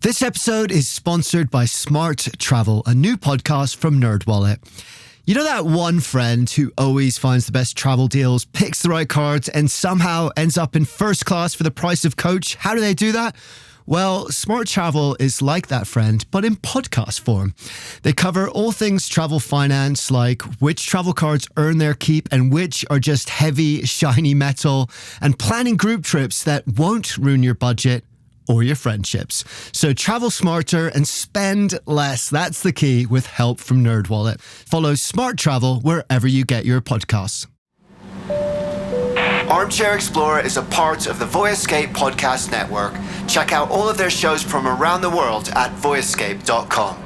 This episode is sponsored by Smart Travel, a new podcast from NerdWallet. You know that one friend who always finds the best travel deals, picks the right cards, and somehow ends up in first class for the price of coach? How do they do that? Well, Smart Travel is like that friend, but in podcast form. They cover all things travel finance, like which travel cards earn their keep and which are just heavy, shiny metal, and planning group trips that won't ruin your budget or your friendships. So travel smarter and spend less. That's the key with help from NerdWallet. Follow Smart Travel wherever you get your podcasts. Armchair-Explorer is a part of the Voyage podcast network. Check out all of their shows from around the world at voyagescape.com.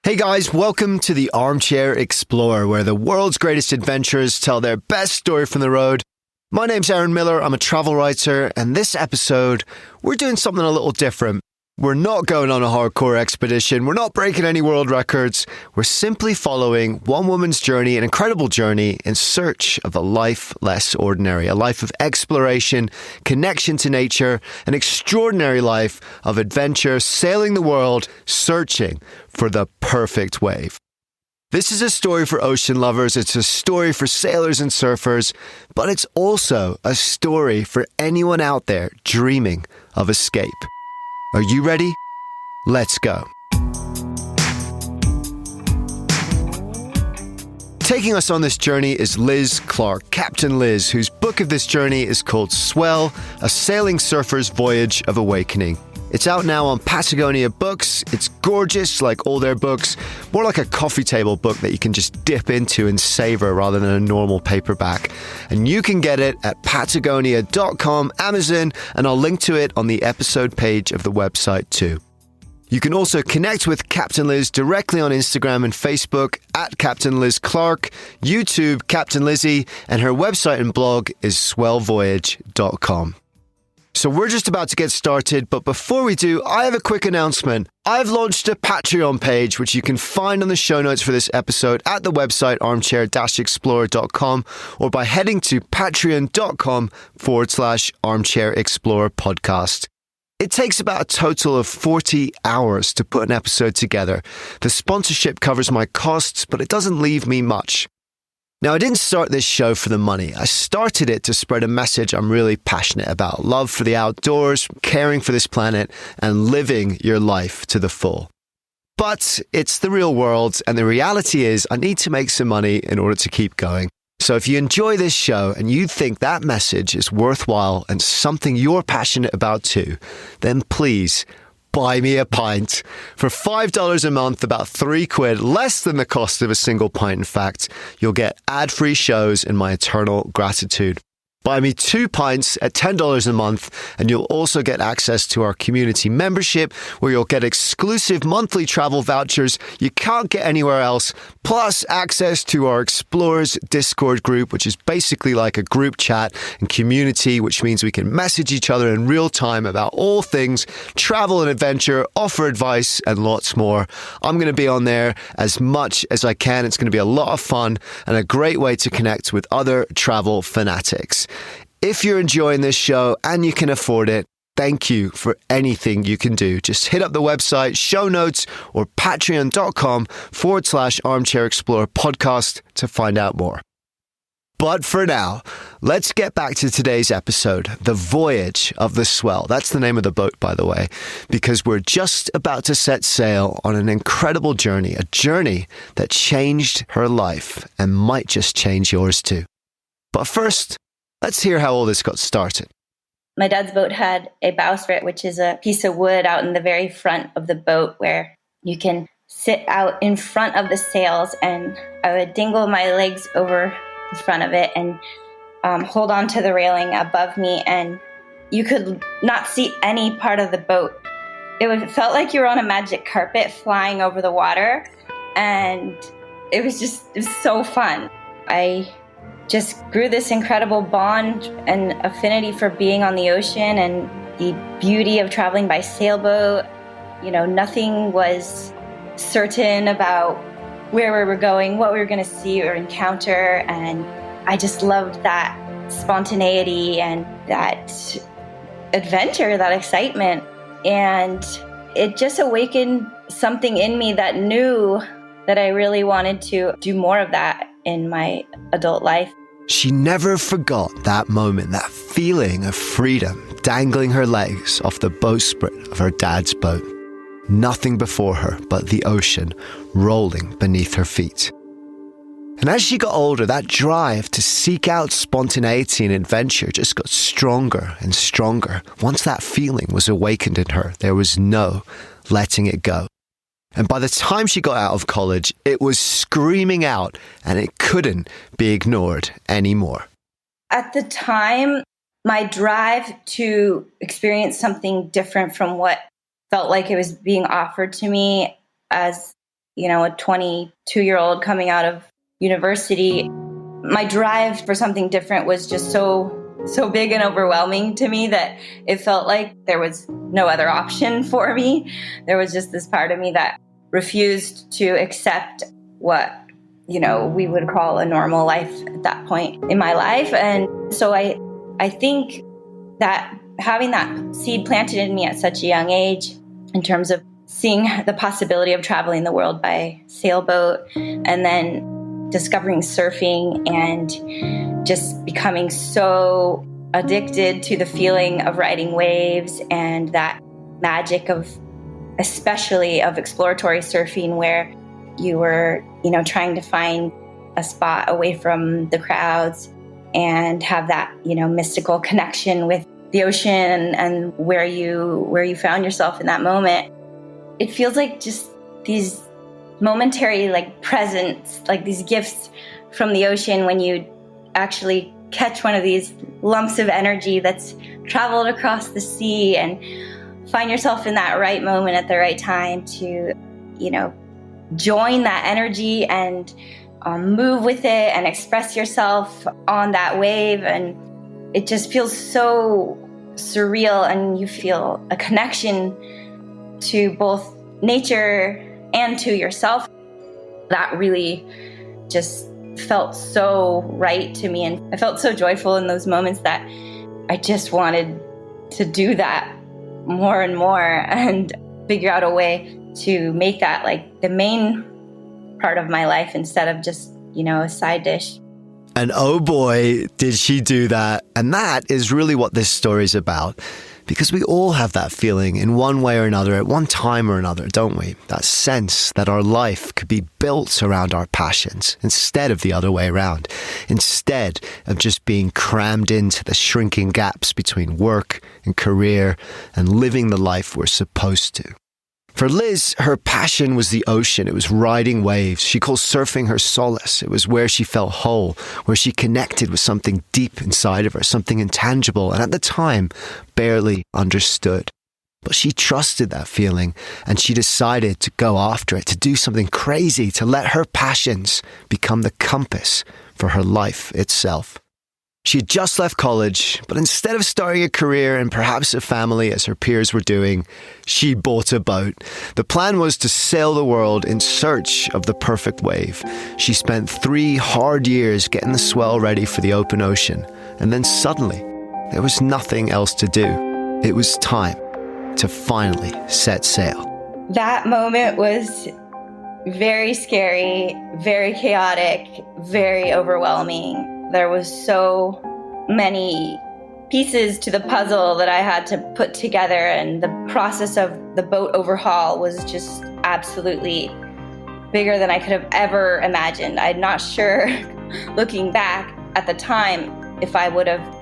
Hey guys, welcome to the Armchair-Explorer, where the world's greatest adventurers tell their best story from the road. My name's Aaron Miller, I'm a travel writer, and this episode, we're doing something a little different. We're not going on a hardcore expedition, we're not breaking any world records, we're simply following one woman's journey, an incredible journey in search of a life less ordinary, a life of exploration, connection to nature, an extraordinary life of adventure, sailing the world, searching for the perfect wave. This is a story for ocean lovers, it's a story for sailors and surfers, but it's also a story for anyone out there dreaming of escape. Are you ready? Let's go. Taking us on this journey is Liz Clark, Captain Liz, whose book of this journey is called Swell, A Sailing Surfer's Voyage of Awakening. It's out now on Patagonia Books. It's gorgeous, like all their books. More like a coffee table book that you can just dip into and savor rather than a normal paperback. And you can get it at patagonia.com, Amazon, and I'll link to it on the episode page of the website too. You can also connect with Captain Liz directly on Instagram and Facebook at Captain Liz Clark, YouTube Captain Lizzie, and her website and blog is swellvoyage.com. So we're just about to get started, but before we do, I have a quick announcement. I've launched a Patreon page, which you can find on the show notes for this episode at the website armchair-explorer.com or by heading to patreon.com/armchair-explorer podcast. It takes about a total of 40 hours to put an episode together. The sponsorship covers my costs, but it doesn't leave me much. Now, I didn't start this show for the money. I started it to spread a message I'm really passionate about. Love for the outdoors, caring for this planet, and living your life to the full. But it's the real world, and the reality is I need to make some money in order to keep going. So if you enjoy this show and you think that message is worthwhile and something you're passionate about too, then please buy me a pint. For $5 a month, about £3, less than the cost of a single pint, in fact, you'll get ad-free shows and my eternal gratitude. Buy me 2 pints at $10 a month, and you'll also get access to our community membership, where you'll get exclusive monthly travel vouchers you can't get anywhere else, plus access to our Explorers Discord group, which is basically like a group chat and community, which means we can message each other in real time about all things travel and adventure, offer advice, and lots more. I'm going to be on there as much as I can. It's going to be a lot of fun and a great way to connect with other travel fanatics. If you're enjoying this show and you can afford it, thank you for anything you can do. Just hit up the website, show notes, or patreon.com/armchair-explorer podcast to find out more. But for now, let's get back to today's episode, The Voyage of the Swell. That's the name of the boat, by the way, because we're just about to set sail on an incredible journey, a journey that changed her life and might just change yours too. But first, let's hear how all this got started. My dad's boat had a bowsprit, which is a piece of wood out in the very front of the boat where you can sit out in front of the sails, and I would dingle my legs over the front of it and hold on to the railing above me, and you could not see any part of the boat. It felt like you were on a magic carpet flying over the water, and it was so fun. I just grew this incredible bond and affinity for being on the ocean and the beauty of traveling by sailboat. You know, nothing was certain about where we were going, what we were going to see or encounter, and I just loved that spontaneity and that adventure, that excitement. And it just awakened something in me that knew that I really wanted to do more of that in my adult life. She never forgot that moment, that feeling of freedom, dangling her legs off the bowsprit of her dad's boat. Nothing before her but the ocean rolling beneath her feet. And as she got older, that drive to seek out spontaneity and adventure just got stronger and stronger. Once that feeling was awakened in her, there was no letting it go. And by the time she got out of college, it was screaming out and it couldn't be ignored anymore. At the time, my drive to experience something different from what felt like it was being offered to me as, a 22-year-old coming out of university, my drive for something different was just so big and overwhelming to me that it felt like there was no other option for me. There was just this part of me that refused to accept what, we would call a normal life at that point in my life. And so I think that having that seed planted in me at such a young age, in terms of seeing the possibility of traveling the world by sailboat, and then discovering surfing and just becoming so addicted to the feeling of riding waves and that magic especially of exploratory surfing, where you were, trying to find a spot away from the crowds and have that, mystical connection with the ocean and where you found yourself in that moment. It feels like just these momentary presents, like these gifts from the ocean when you actually catch one of these lumps of energy that's traveled across the sea and find yourself in that right moment at the right time to, join that energy and move with it and express yourself on that wave. And it just feels so surreal, and you feel a connection to both nature and to yourself. That really just felt so right to me, and I felt so joyful in those moments that I just wanted to do that more and more and figure out a way to make that the main part of my life instead of just, a side dish. And oh boy, did she do that. And that is really what this story is about. Because we all have that feeling in one way or another, at one time or another, don't we? That sense that our life could be built around our passions instead of the other way around. Instead of just being crammed into the shrinking gaps between work and career and living the life we're supposed to. For Liz, her passion was the ocean. It was riding waves. She calls surfing her solace. It was where she felt whole, where she connected with something deep inside of her, something intangible, and at the time, barely understood. But she trusted that feeling, and she decided to go after it, to do something crazy, to let her passions become the compass for her life itself. She had just left college, but instead of starting a career and perhaps a family as her peers were doing, she bought a boat. The plan was to sail the world in search of the perfect wave. She spent 3 hard years getting the Swell ready for the open ocean, and then suddenly, there was nothing else to do. It was time to finally set sail. That moment was very scary, very chaotic, very overwhelming. There was so many pieces to the puzzle that I had to put together, and the process of the boat overhaul was just absolutely bigger than I could have ever imagined. I'm not sure, looking back at the time, if I would have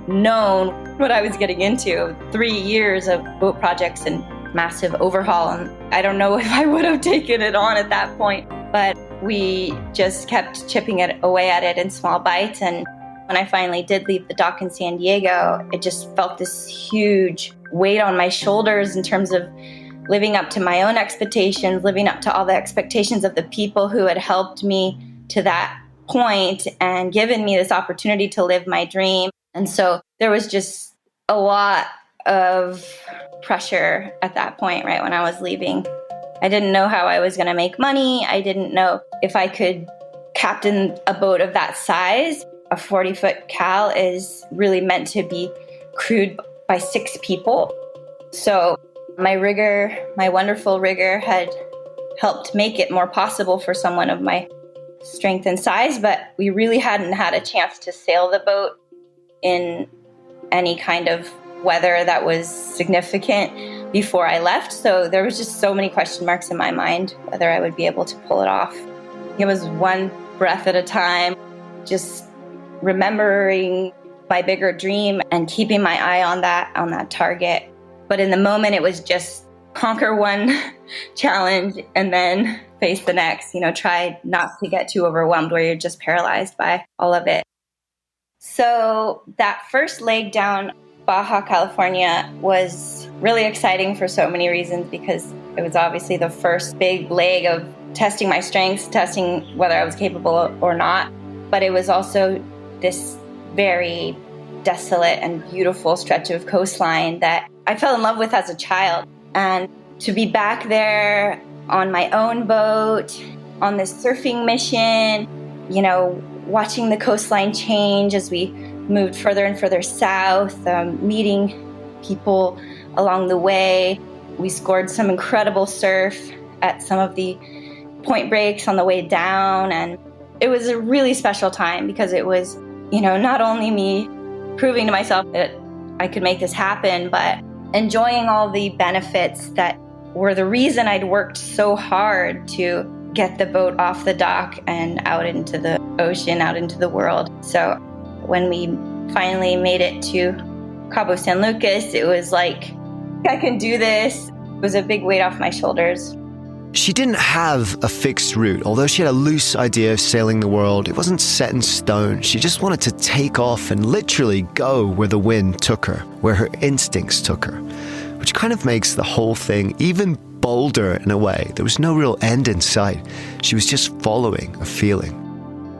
known what I was getting into. 3 years of boat projects and massive overhaul, and I don't know if I would have taken it on at that point, but we just kept chipping away at it in small bites. And when I finally did leave the dock in San Diego, it just felt this huge weight on my shoulders in terms of living up to my own expectations, living up to all the expectations of the people who had helped me to that point and given me this opportunity to live my dream. And so there was just a lot of pressure at that point, right when I was leaving. I didn't know how I was going to make money. I didn't know if I could captain a boat of that size. A 40-foot cal is really meant to be crewed by 6 people. So my rigger, my wonderful rigger, had helped make it more possible for someone of my strength and size, but we really hadn't had a chance to sail the boat in any kind of weather that was significant before I left. So there was just so many question marks in my mind whether I would be able to pull it off. It was one breath at a time, just remembering my bigger dream and keeping my eye on that target. But in the moment, it was just conquer one challenge and then face the next. Try not to get too overwhelmed where you're just paralyzed by all of it. So that first leg down Baja California was really exciting for so many reasons, because it was obviously the first big leg of testing my strengths, testing whether I was capable or not. But it was also this very desolate and beautiful stretch of coastline that I fell in love with as a child. And to be back there on my own boat, on this surfing mission, watching the coastline change as we moved further and further south, meeting people along the way. We scored some incredible surf at some of the point breaks on the way down. And it was a really special time because it was, not only me proving to myself that I could make this happen, but enjoying all the benefits that were the reason I'd worked so hard to get the boat off the dock and out into the ocean, out into the world. So when we finally made it to Cabo San Lucas, it was like, I can do this. It was a big weight off my shoulders. She didn't have a fixed route. Although she had a loose idea of sailing the world, it wasn't set in stone. She just wanted to take off and literally go where the wind took her, where her instincts took her, which kind of makes the whole thing even bolder in a way. There was no real end in sight. She was just following a feeling.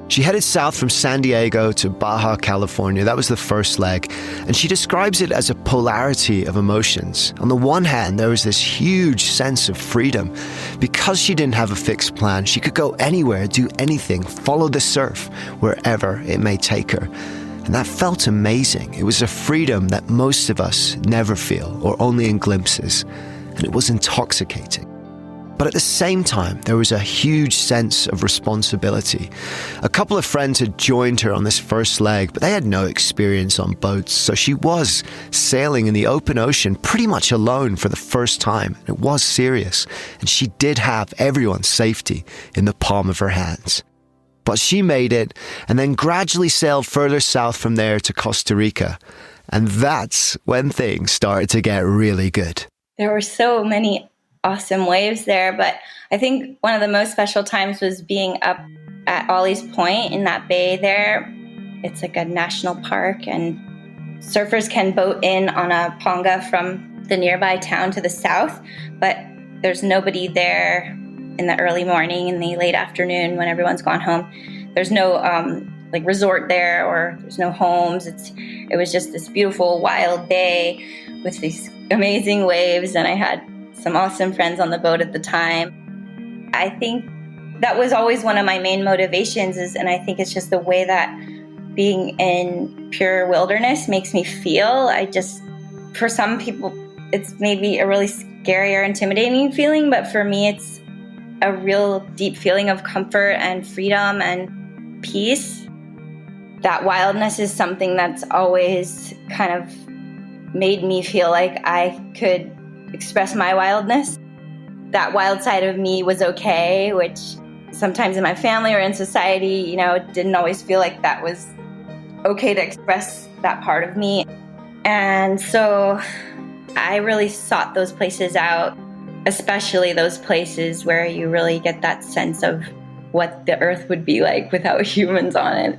She headed south from San Diego to Baja California. That was the first leg. And she describes it as a polarity of emotions. On the one hand, there was this huge sense of freedom. Because she didn't have a fixed plan, she could go anywhere, do anything, follow the surf, wherever it may take her. And that felt amazing. It was a freedom that most of us never feel, or only in glimpses. And it was intoxicating. But at the same time, there was a huge sense of responsibility. A couple of friends had joined her on this first leg, but they had no experience on boats, so she was sailing in the open ocean pretty much alone for the first time. It was serious, and she did have everyone's safety in the palm of her hands. But she made it, and then gradually sailed further south from there to Costa Rica. And that's when things started to get really good. There were so many awesome waves there, but I think one of the most special times was being up at Ollie's Point in that bay there. It's like a national park, and surfers can boat in on a ponga from the nearby town to the south, but there's nobody there in the early morning, in the late afternoon when everyone's gone home. There's no resort there, or there's no homes. It was just this beautiful wild bay with these amazing waves, and I had some awesome friends on the boat at the time. I think that was always one of my main motivations, and I think it's just the way that being in pure wilderness makes me feel. For some people, it's maybe a really scary or intimidating feeling, but for me, it's a real deep feeling of comfort and freedom and peace. That wildness is something that's always kind of made me feel like I could express my wildness. That wild side of me was okay, which sometimes in my family or in society, it didn't always feel like that was okay to express that part of me. And so I really sought those places out, especially those places where you really get that sense of what the earth would be like without humans on it.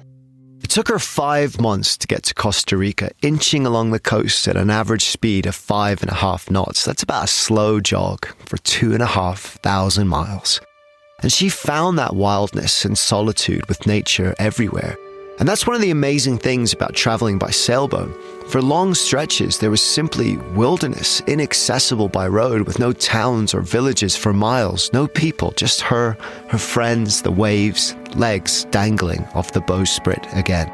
It took her 5 months to get to Costa Rica, inching along the coast at an average speed of 5.5 knots. That's about a slow jog for 2,500 miles. And she found that wildness and solitude with nature everywhere. And that's one of the amazing things about traveling by sailboat. For long stretches, there was simply wilderness, inaccessible by road, with no towns or villages for miles, no people, just her friends, the waves, legs dangling off the bowsprit again.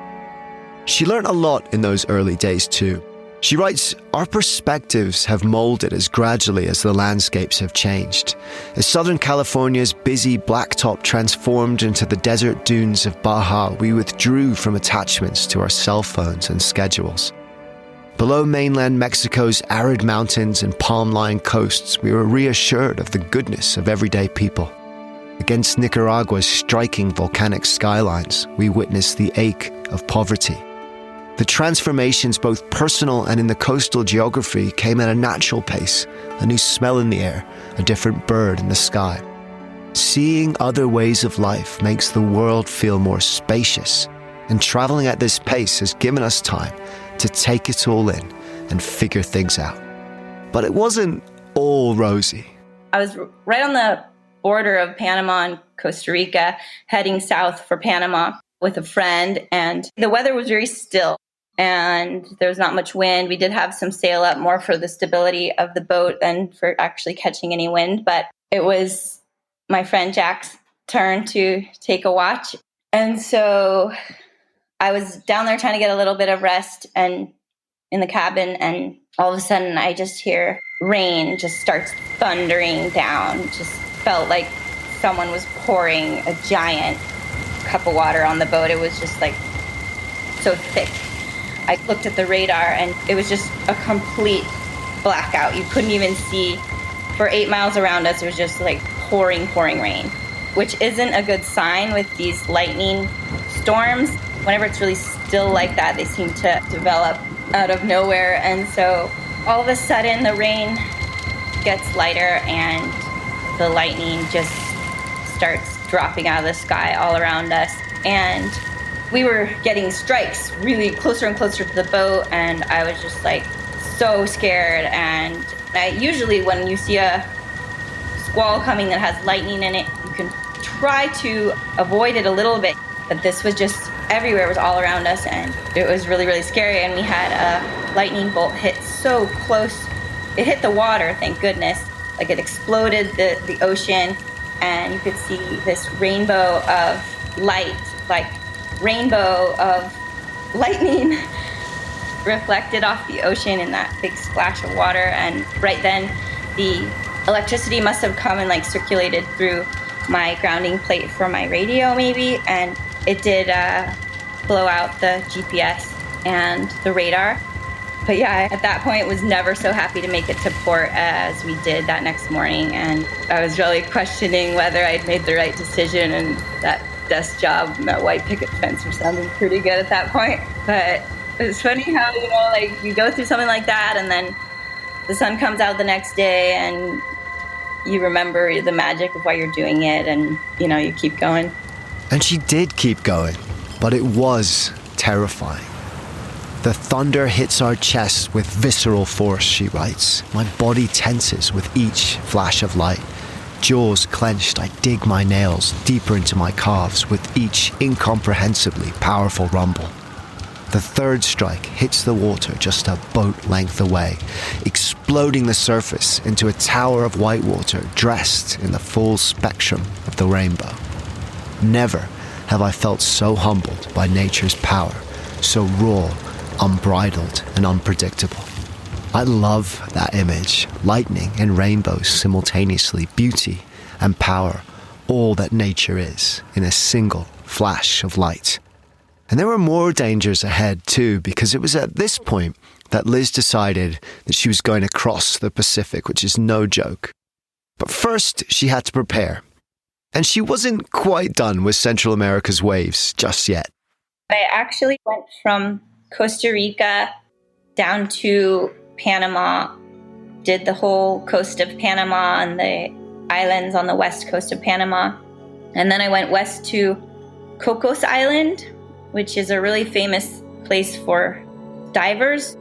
She learned a lot in those early days too. She writes, "Our perspectives have molded as gradually as the landscapes have changed. As Southern California's busy blacktop transformed into the desert dunes of Baja, we withdrew from attachments to our cell phones and schedules. Below mainland Mexico's arid mountains and palm-lined coasts, we were reassured of the goodness of everyday people. Against Nicaragua's striking volcanic skylines, we witnessed the ache of poverty. The transformations, both personal and in the coastal geography, came at a natural pace, a new smell in the air, a different bird in the sky. Seeing other ways of life makes the world feel more spacious, and traveling at this pace has given us time to take it all in and figure things out." But it wasn't all rosy. I was right on the border of Panama and Costa Rica, heading south for Panama with a friend, and the weather was very still. And there was not much wind. We did have some sail up, more for the stability of the boat than for actually catching any wind. But it was my friend Jack's turn to take a watch. And so I was down there trying to get a little bit of rest and in the cabin. And all of a sudden I just hear rain just starts thundering down. Just felt like someone was pouring a giant cup of water on the boat. It was just like so thick. I looked at the radar and it was just a complete blackout. You couldn't even see. For 8 miles around us, it was just like pouring rain, which isn't a good sign with these lightning storms. Whenever it's really still like that, they seem to develop out of nowhere. And so all of a sudden the rain gets lighter and the lightning just starts dropping out of the sky all around us. And we were getting strikes really closer and closer to the boat, and I was just like so scared. And usually when you see a squall coming that has lightning in it, you can try to avoid it a little bit, but this was just everywhere. It was all around us, and it was really, really scary. And we had a lightning bolt hit so close. It hit the water, thank goodness. Like it exploded the ocean, and you could see this rainbow of light, like rainbow of lightning reflected off the ocean in that big splash of water. And right then the electricity must have come and like circulated through my grounding plate for my radio maybe, and it did blow out the GPS and the radar. But yeah, at that point was never so happy to make it to port as we did that next morning, and I was really questioning whether I'd made the right decision, and that desk job and that white picket fence were sounding pretty good at that point. But it's funny how, like you go through something like that and then the sun comes out the next day and you remember the magic of why you're doing it, and you keep going. And she did keep going, but it was terrifying. "The thunder hits our chests with visceral force," she writes. "My body tenses with each flash of light. Jaws clenched, I dig my nails deeper into my calves with each incomprehensibly powerful rumble. The third strike hits the water just a boat length away, exploding the surface into a tower of white water dressed in the full spectrum of the rainbow. Never have I felt so humbled by nature's power, so raw, unbridled, and unpredictable. I love that image, lightning and rainbows simultaneously, beauty and power, all that nature is in a single flash of light." And there were more dangers ahead too, because it was at this point that Liz decided that she was going to cross the Pacific, which is no joke. But first, she had to prepare. And she wasn't quite done with Central America's waves just yet. I actually went from Costa Rica down to Panama, did the whole coast of Panama and the islands on the west coast of Panama. And then I went west to Cocos Island, which is a really famous place for divers.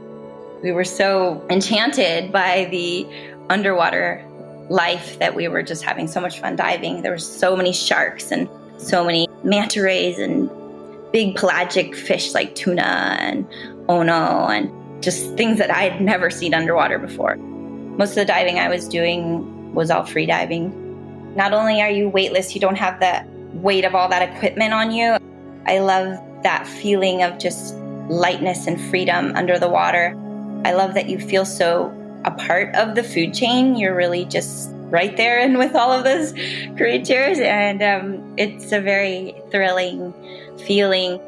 We were so enchanted by the underwater life that we were just having so much fun diving. There were so many sharks and so many manta rays and big pelagic fish like tuna and ono and just things that I had never seen underwater before. Most of the diving I was doing was all free diving. Not only are you weightless, you don't have the weight of all that equipment on you. I love that feeling of just lightness and freedom under the water. I love that you feel so a part of the food chain. You're really just right there and with all of those creatures. And it's a very thrilling feeling.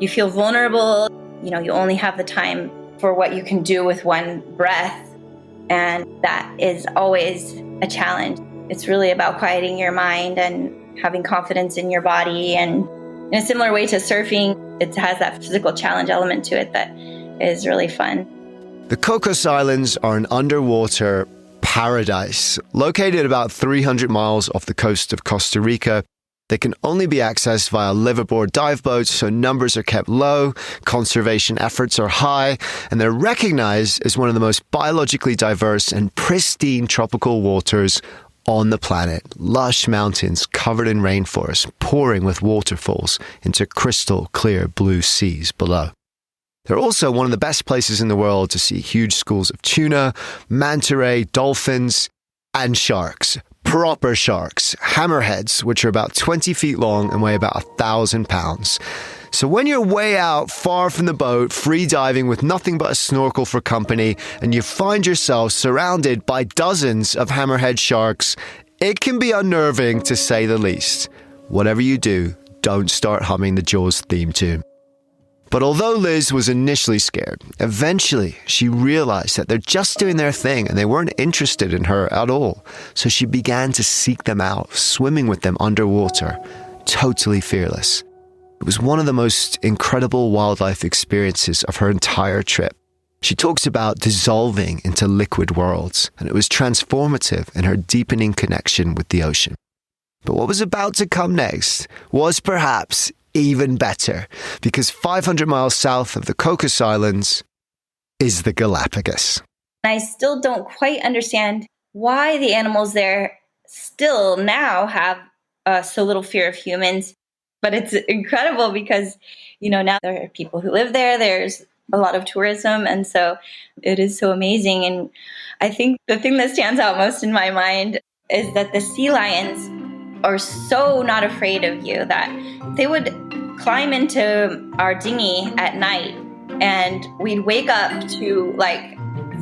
You feel vulnerable. You know, you only have the time for what you can do with one breath. And that is always a challenge. It's really about quieting your mind and having confidence in your body. And in a similar way to surfing, it has that physical challenge element to it that is really fun. The Cocos Islands are an underwater paradise located about 300 miles off the coast of Costa Rica. They can only be accessed via liveaboard dive boats, so numbers are kept low, conservation efforts are high, and they're recognized as one of the most biologically diverse and pristine tropical waters on the planet. Lush mountains covered in rainforests, pouring with waterfalls into crystal clear blue seas below. They're also one of the best places in the world to see huge schools of tuna, manta ray, dolphins, and sharks. Proper sharks, hammerheads, which are about 20 feet long and weigh about 1,000 pounds. So when you're way out, far from the boat, free diving with nothing but a snorkel for company, and you find yourself surrounded by dozens of hammerhead sharks, it can be unnerving to say the least. Whatever you do, don't start humming the Jaws theme tune. But although Liz was initially scared, eventually she realized that they're just doing their thing and they weren't interested in her at all. So she began to seek them out, swimming with them underwater, totally fearless. It was one of the most incredible wildlife experiences of her entire trip. She talks about dissolving into liquid worlds, and it was transformative in her deepening connection with the ocean. But what was about to come next was perhaps even better, because 500 miles south of the Cocos Islands is the Galapagos. I still don't quite understand why the animals there still now have so little fear of humans. But it's incredible because, you know, now there are people who live there. There's a lot of tourism. And so it is so amazing. And I think the thing that stands out most in my mind is that the sea lions are so not afraid of you that they would climb into our dinghy at night and we'd wake up to like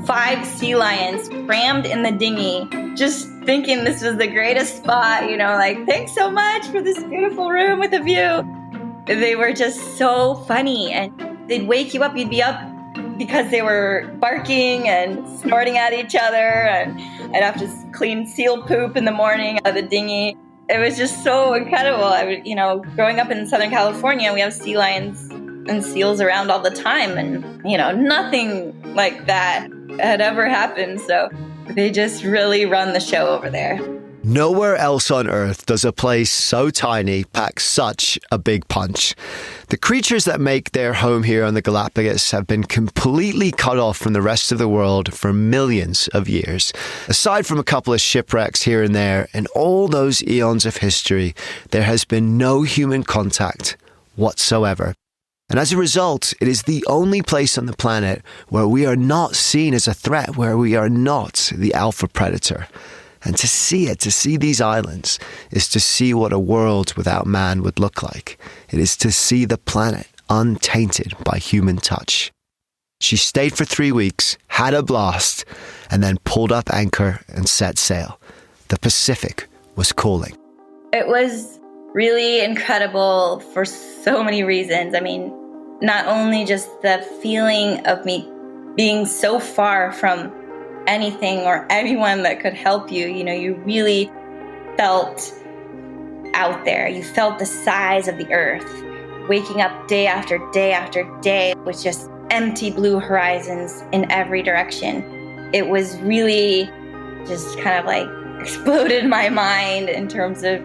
5 sea lions crammed in the dinghy, just thinking this was the greatest spot, you know, like, thanks so much for this beautiful room with a view. They were just so funny, and they'd wake you up, you'd be up because they were barking and snorting at each other, and I'd have to clean seal poop in the morning out of the dinghy. It was just so incredible. Growing up in Southern California, we have sea lions and seals around all the time, and, you know, nothing like that had ever happened. So they just really run the show over there. Nowhere else on Earth does a place so tiny pack such a big punch. The creatures that make their home here on the Galapagos have been completely cut off from the rest of the world for millions of years. Aside from a couple of shipwrecks here and there, in all those eons of history, there has been no human contact whatsoever. And as a result, it is the only place on the planet where we are not seen as a threat, where we are not the alpha predator. And to see these islands, is to see what a world without man would look like. It is to see the planet untainted by human touch. She stayed for 3 weeks, had a blast, and then pulled up anchor and set sail. The Pacific was calling. It was really incredible for so many reasons. I mean, not only just the feeling of me being so far from anything or anyone that could help you. You know, you really felt out there. You felt the size of the earth. Waking up day after day after day with just empty blue horizons in every direction. It was really just kind of like exploded my mind in terms of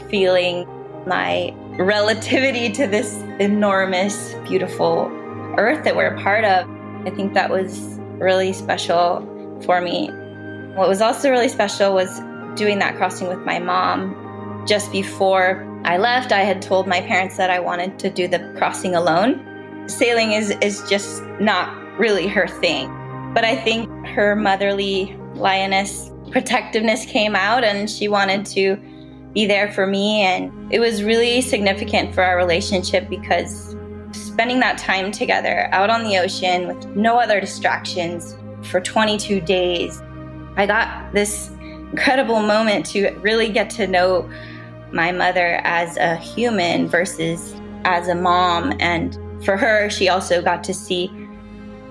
feeling my relativity to this enormous, beautiful earth that we're a part of. I think that was really special for me. What was also really special was doing that crossing with my mom. Just before I left, I had told my parents that I wanted to do the crossing alone. Sailing is just not really her thing. But I think her motherly lioness protectiveness came out, and she wanted to be there for me. And it was really significant for our relationship because spending that time together out on the ocean with no other distractions for 22 days, I got this incredible moment to really get to know my mother as a human versus as a mom. And for her, she also got to see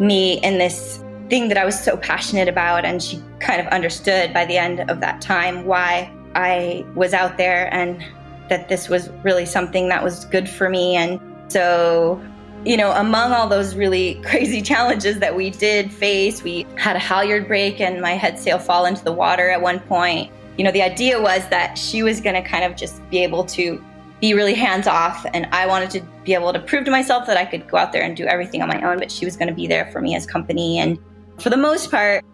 me in this thing that I was so passionate about. And she kind of understood by the end of that time why I was out there and that this was really something that was good for me. And so, among all those really crazy challenges that we did face, we had a halyard break and my head sail fall into the water at one point. The idea was that she was going to kind of just be able to be really hands off, and I wanted to be able to prove to myself that I could go out there and do everything on my own, but she was going to be there for me as company. And for the most part,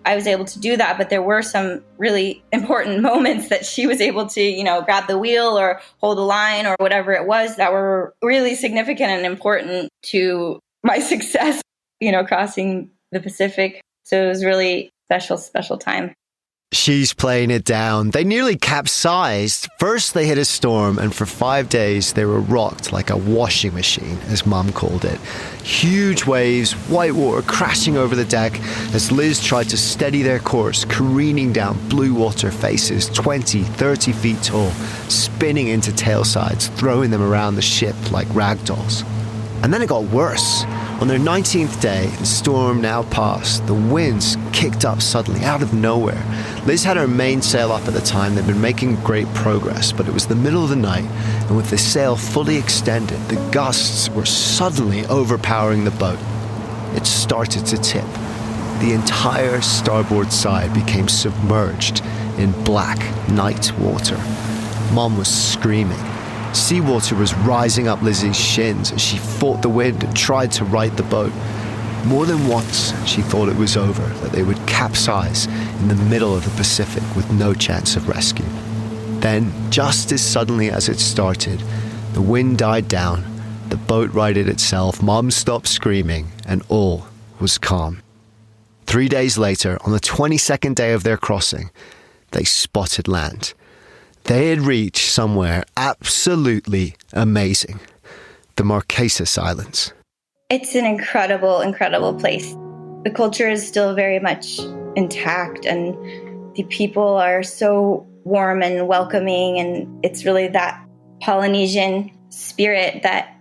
I was able to do that, but there were some really important moments that she was able to, grab the wheel or hold the line or whatever it was that were really significant and important to my success, crossing the Pacific. So it was really special time. She's playing it down. They nearly capsized. First, they hit a storm, and for 5 days, they were rocked like a washing machine, as Mum called it. Huge waves, white water crashing over the deck as Liz tried to steady their course, careening down blue water faces 20, 30 feet tall, spinning into tailsides, throwing them around the ship like rag dolls. And then it got worse. On their 19th day, the storm now passed. The winds kicked up suddenly, out of nowhere. Liz had her mainsail up at the time. They'd been making great progress, but it was the middle of the night, and with the sail fully extended, the gusts were suddenly overpowering the boat. It started to tip. The entire starboard side became submerged in black night water. Mom was screaming. Seawater was rising up Lizzie's shins as she fought the wind and tried to right the boat. More than once, she thought it was over, that they would capsize in the middle of the Pacific with no chance of rescue. Then, just as suddenly as it started, the wind died down, the boat righted itself, Mom stopped screaming, and all was calm. 3 days later, on the 22nd day of their crossing, they spotted land. They had reached somewhere absolutely amazing, the Marquesas Islands. It's an incredible, incredible place. The culture is still very much intact, and the people are so warm and welcoming, and it's really that Polynesian spirit that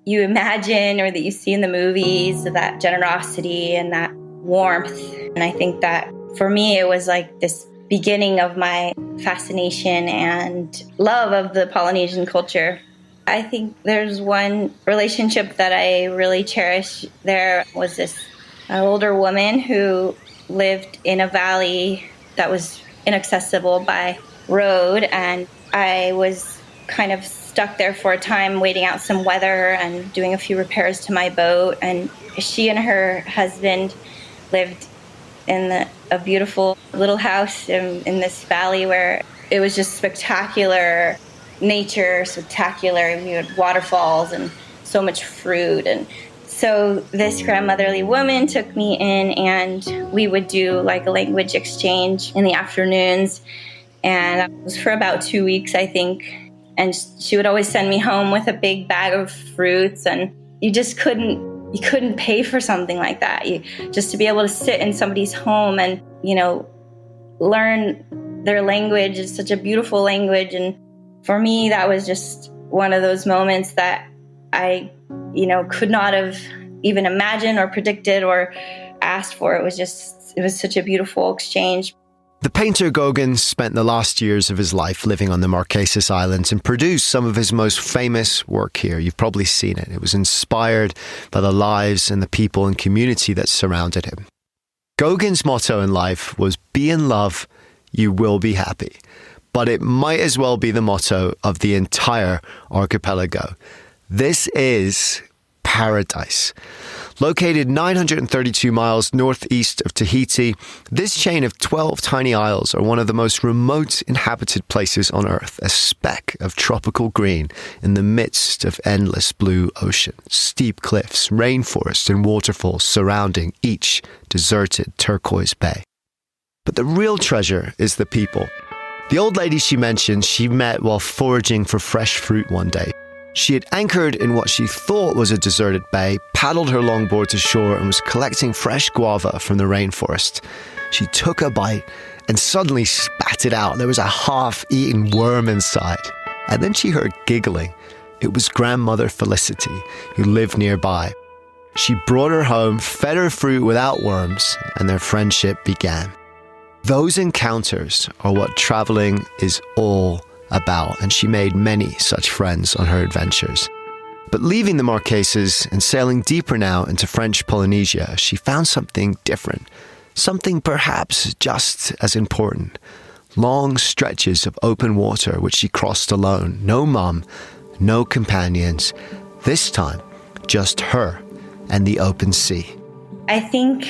you imagine or that you see in the movies, that generosity and that warmth. And I think that for me, it was like this beginning of my fascination and love of the Polynesian culture. I think there's one relationship that I really cherish. There was this older woman who lived in a valley that was inaccessible by road, and I was kind of stuck there for a time waiting out some weather and doing a few repairs to my boat. And she and her husband lived in a beautiful little house in this valley where it was just spectacular nature, spectacular. We had waterfalls and so much fruit. And so this grandmotherly woman took me in, and we would do like a language exchange in the afternoons. And it was for about 2 weeks, I think. And she would always send me home with a big bag of fruits, and you just couldn't pay for something like that. Just to be able to sit in somebody's home and, learn their language. It's such a beautiful language. And for me, that was just one of those moments that I, could not have even imagined or predicted or asked for. It was such a beautiful exchange. The painter Gauguin spent the last years of his life living on the Marquesas Islands and produced some of his most famous work here. You've probably seen it. It was inspired by the lives and the people and community that surrounded him. Gauguin's motto in life was, "Be in love, you will be happy." But it might as well be the motto of the entire archipelago. This is paradise. Located 932 miles northeast of Tahiti, this chain of 12 tiny isles are one of the most remote inhabited places on Earth, a speck of tropical green in the midst of endless blue ocean, steep cliffs, rainforests and waterfalls surrounding each deserted turquoise bay. But the real treasure is the people. The old lady she mentioned, she met while foraging for fresh fruit one day. She had anchored in what she thought was a deserted bay, paddled her longboard to shore, and was collecting fresh guava from the rainforest. She took a bite and suddenly spat it out. There was a half-eaten worm inside. And then she heard giggling. It was grandmother Felicity, who lived nearby. She brought her home, fed her fruit without worms, and their friendship began. Those encounters are what traveling is all about, and she made many such friends on her adventures. But leaving the Marquesas and sailing deeper now into French Polynesia, she found something different, something perhaps just as important. Long stretches of open water which she crossed alone. No mum, no companions. This time, just her and the open sea. I think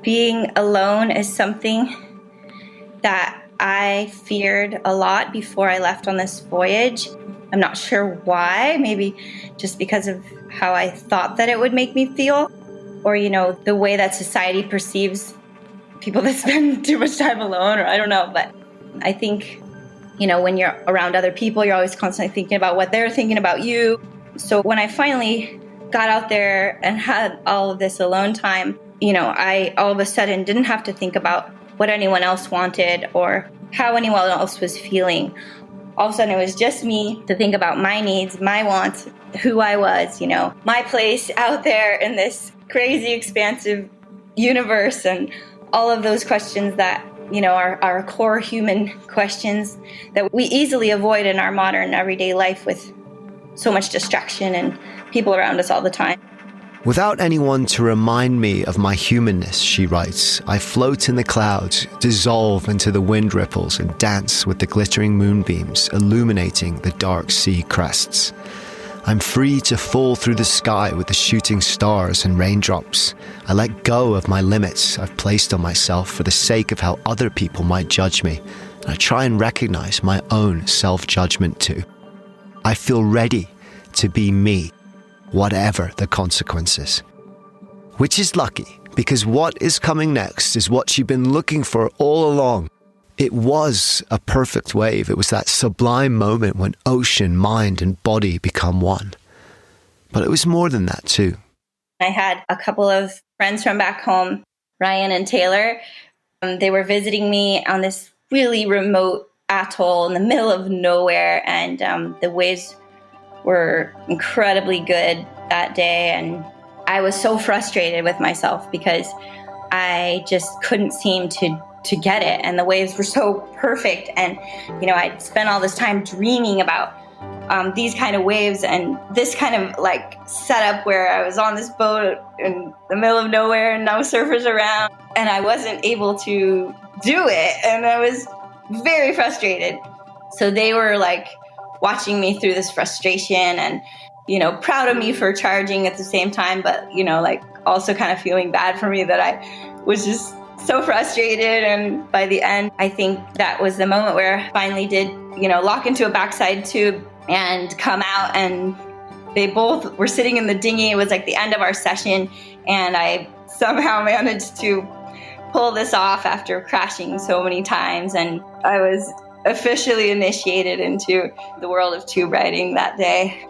being alone is something that I feared a lot before I left on this voyage. I'm not sure why, maybe just because of how I thought that it would make me feel, or, the way that society perceives people that spend too much time alone, or I don't know. But I think, when you're around other people, you're always constantly thinking about what they're thinking about you. So when I finally got out there and had all of this alone time, I all of a sudden didn't have to think about what anyone else wanted or how anyone else was feeling. All of a sudden, it was just me to think about my needs, my wants, who I was, my place out there in this crazy, expansive universe, and all of those questions that, are our core human questions that we easily avoid in our modern everyday life with so much distraction and people around us all the time. Without anyone to remind me of my humanness, she writes, I float in the clouds, dissolve into the wind ripples, and dance with the glittering moonbeams, illuminating the dark sea crests. I'm free to fall through the sky with the shooting stars and raindrops. I let go of my limits I've placed on myself for the sake of how other people might judge me. And I try and recognize my own self-judgment too. I feel ready to be me, whatever the consequences. Which is lucky, because what is coming next is what she'd been looking for all along. It was a perfect wave. It was that sublime moment when ocean, mind, and body become one. But it was more than that too. I had a couple of friends from back home, Ryan and Taylor. They were visiting me on this really remote atoll in the middle of nowhere, and the waves were incredibly good that day. And I was so frustrated with myself because I just couldn't seem to get it. And the waves were so perfect. And, I'd spent all this time dreaming about these kind of waves and this kind of setup where I was on this boat in the middle of nowhere and no surfers around. And I wasn't able to do it. And I was very frustrated. So they were watching me through this frustration and, proud of me for charging at the same time, but, also kind of feeling bad for me that I was just so frustrated. And by the end, I think that was the moment where I finally did, lock into a backside tube and come out, and they both were sitting in the dinghy. It was the end of our session, and I somehow managed to pull this off after crashing so many times. And I was officially initiated into the world of tube riding that day.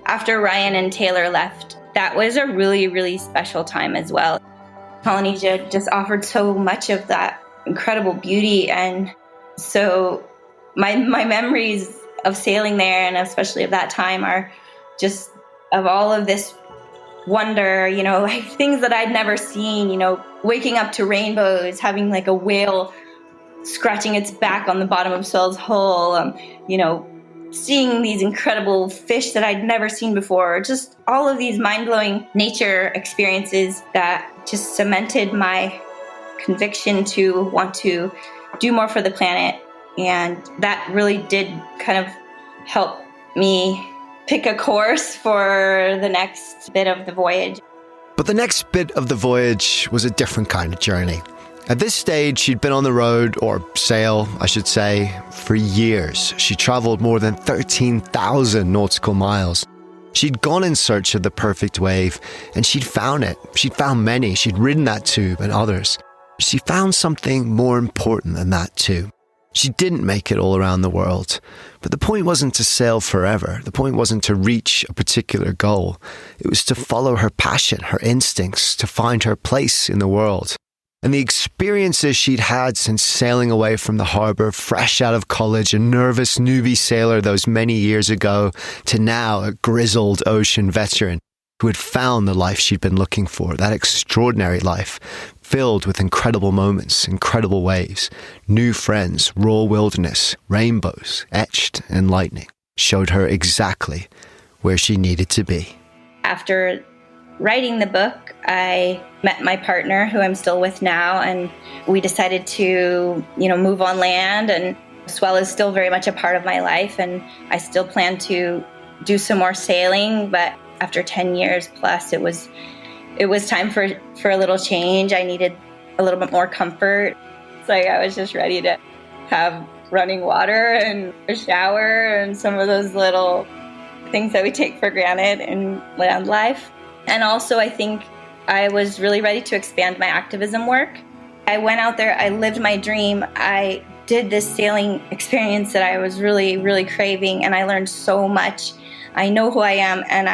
After Ryan and Taylor left, that was a really, really special time as well. Polynesia just offered so much of that incredible beauty. And so my memories of sailing there, and especially of that time, are just of all of this wonder, things that I'd never seen, waking up to rainbows, having a whale scratching its back on the bottom of Swell's hull, seeing these incredible fish that I'd never seen before, just all of these mind-blowing nature experiences that just cemented my conviction to want to do more for the planet. And that really did kind of help me pick a course for the next bit of the voyage. But the next bit of the voyage was a different kind of journey. At this stage, she'd been on the road, or sail, I should say, for years. She traveled more than 13,000 nautical miles. She'd gone in search of the perfect wave, and she'd found it. She'd found many. She'd ridden that tube and others. She found something more important than that too. She didn't make it all around the world, but the point wasn't to sail forever. The point wasn't to reach a particular goal. It was to follow her passion, her instincts, to find her place in the world. And the experiences she'd had since sailing away from the harbour, fresh out of college, a nervous newbie sailor those many years ago, to now a grizzled ocean veteran who had found the life she'd been looking for, that extraordinary life, filled with incredible moments, incredible waves, new friends, raw wilderness, rainbows, etched in lightning, showed her exactly where she needed to be. After writing the book, I met my partner, who I'm still with now, and we decided to, move on land, and Swell is still very much a part of my life, and I still plan to do some more sailing, but after 10 years plus, it was time for a little change. I needed a little bit more comfort. It's like I was just ready to have running water and a shower and some of those little things that we take for granted in land life. And also, I think I was really ready to expand my activism work. I went out there, I lived my dream. I did this sailing experience that I was really, really craving, and I learned so much. I know who I am, and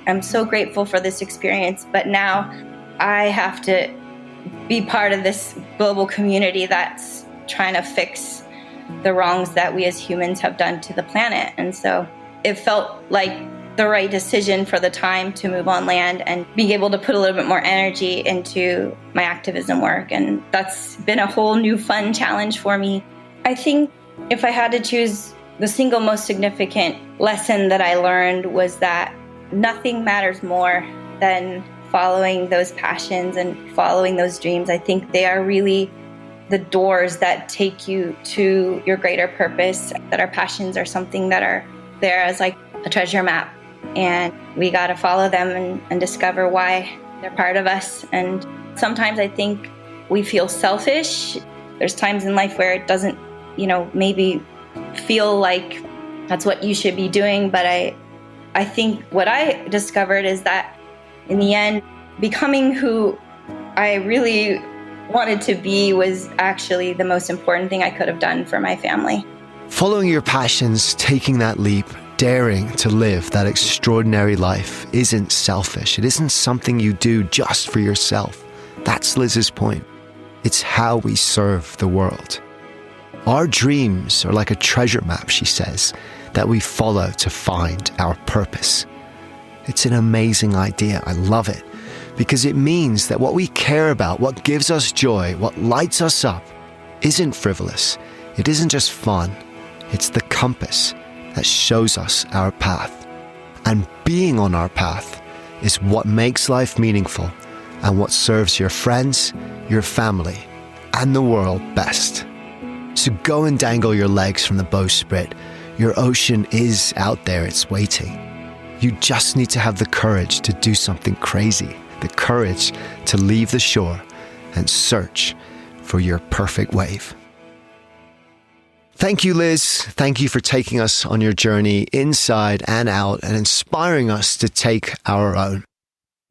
I'm so grateful for this experience, but now I have to be part of this global community that's trying to fix the wrongs that we as humans have done to the planet. And so it felt like the right decision for the time to move on land and be able to put a little bit more energy into my activism work. And that's been a whole new fun challenge for me. I think if I had to choose, the single most significant lesson that I learned was that nothing matters more than following those passions and following those dreams. I think they are really the doors that take you to your greater purpose, that our passions are something that are there as like a treasure map. And we got to follow them and discover why they're part of us. And sometimes I think we feel selfish. There's times in life where it doesn't, maybe feel like that's what you should be doing. But I think what I discovered is that in the end, becoming who I really wanted to be was actually the most important thing I could have done for my family. Following your passions, taking that leap, daring to live that extraordinary life isn't selfish. It isn't something you do just for yourself. That's Liz's point. It's how we serve the world. Our dreams are like a treasure map, she says, that we follow to find our purpose. It's an amazing idea. I love it because it means that what we care about, what gives us joy, what lights us up, isn't frivolous. It isn't just fun. It's the compass that shows us our path. And being on our path is what makes life meaningful and what serves your friends, your family, and the world best. So go and dangle your legs from the bowsprit. Your ocean is out there, it's waiting. You just need to have the courage to do something crazy, the courage to leave the shore and search for your perfect wave. Thank you, Liz. Thank you for taking us on your journey inside and out and inspiring us to take our own.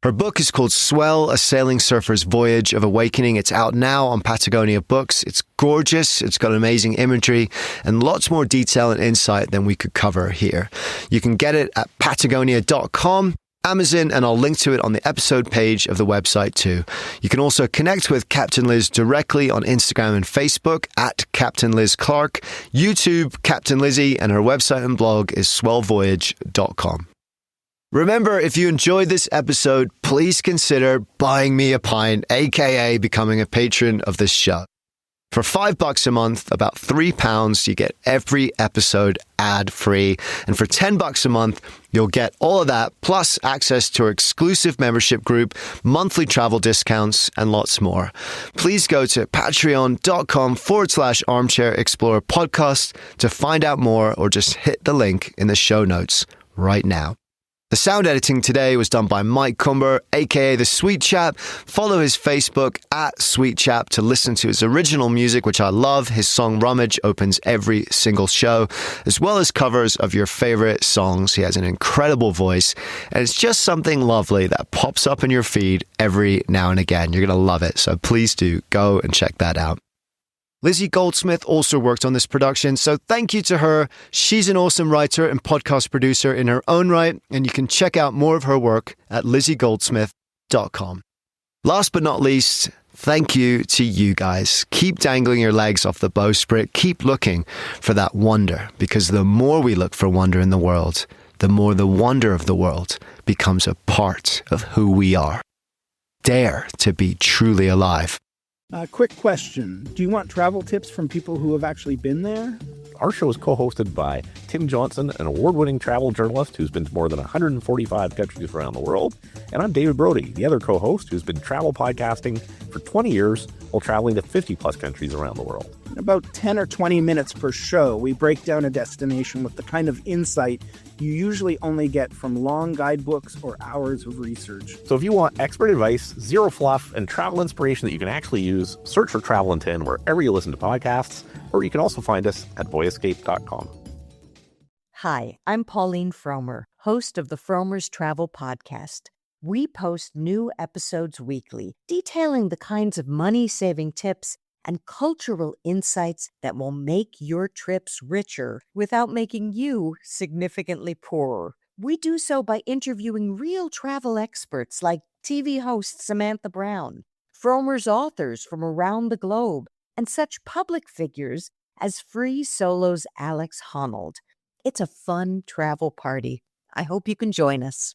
Her book is called Swell, A Sailing Surfer's Voyage of Awakening. It's out now on Patagonia Books. It's gorgeous. It's got amazing imagery and lots more detail and insight than we could cover here. You can get it at patagonia.com, Amazon, and I'll link to it on the episode page of the website too. You can also connect with Captain Liz directly on Instagram and Facebook at Captain Liz Clark, YouTube, Captain Lizzie, and her website and blog is swellvoyage.com. Remember, if you enjoyed this episode, please consider buying me a pint, aka becoming a patron of this show. For $5 a month, about £3, you get every episode ad-free. And for $10 a month, you'll get all of that, plus access to our exclusive membership group, monthly travel discounts, and lots more. Please go to patreon.com/armchair-explorer podcast to find out more, or just hit the link in the show notes right now. The sound editing today was done by Mike Cumber, aka The Sweet Chap. Follow his Facebook at Sweet Chap to listen to his original music, which I love. His song Rummage opens every single show, as well as covers of your favorite songs. He has an incredible voice, and it's just something lovely that pops up in your feed every now and again. You're going to love it, so please do go and check that out. Lizzie Goldsmith also worked on this production, so thank you to her. She's an awesome writer and podcast producer in her own right, and you can check out more of her work at lizziegoldsmith.com. Last but not least, thank you to you guys. Keep dangling your legs off the bowsprit. Keep looking for that wonder, because the more we look for wonder in the world, the more the wonder of the world becomes a part of who we are. Dare to be truly alive. Quick question. Do you want travel tips from people who have actually been there? Our show is co-hosted by Tim Johnson, an award-winning travel journalist who's been to more than 145 countries around the world. And I'm David Brody, the other co-host who's been travel podcasting for 20 years while traveling to 50-plus countries around the world. In about 10 or 20 minutes per show, we break down a destination with the kind of insight you usually only get from long guidebooks or hours of research. So if you want expert advice, zero fluff, and travel inspiration that you can actually use, search for Travel in 10 wherever you listen to podcasts, or you can also find us at voyescape.com. Hi, I'm Pauline Fromer, host of the Fromers Travel Podcast. We post new episodes weekly, detailing the kinds of money-saving tips and cultural insights that will make your trips richer without making you significantly poorer. We do so by interviewing real travel experts like TV host Samantha Brown, Fromers authors from around the globe, and such public figures as Free Solo's Alex Honnold. It's a fun travel party. I hope you can join us.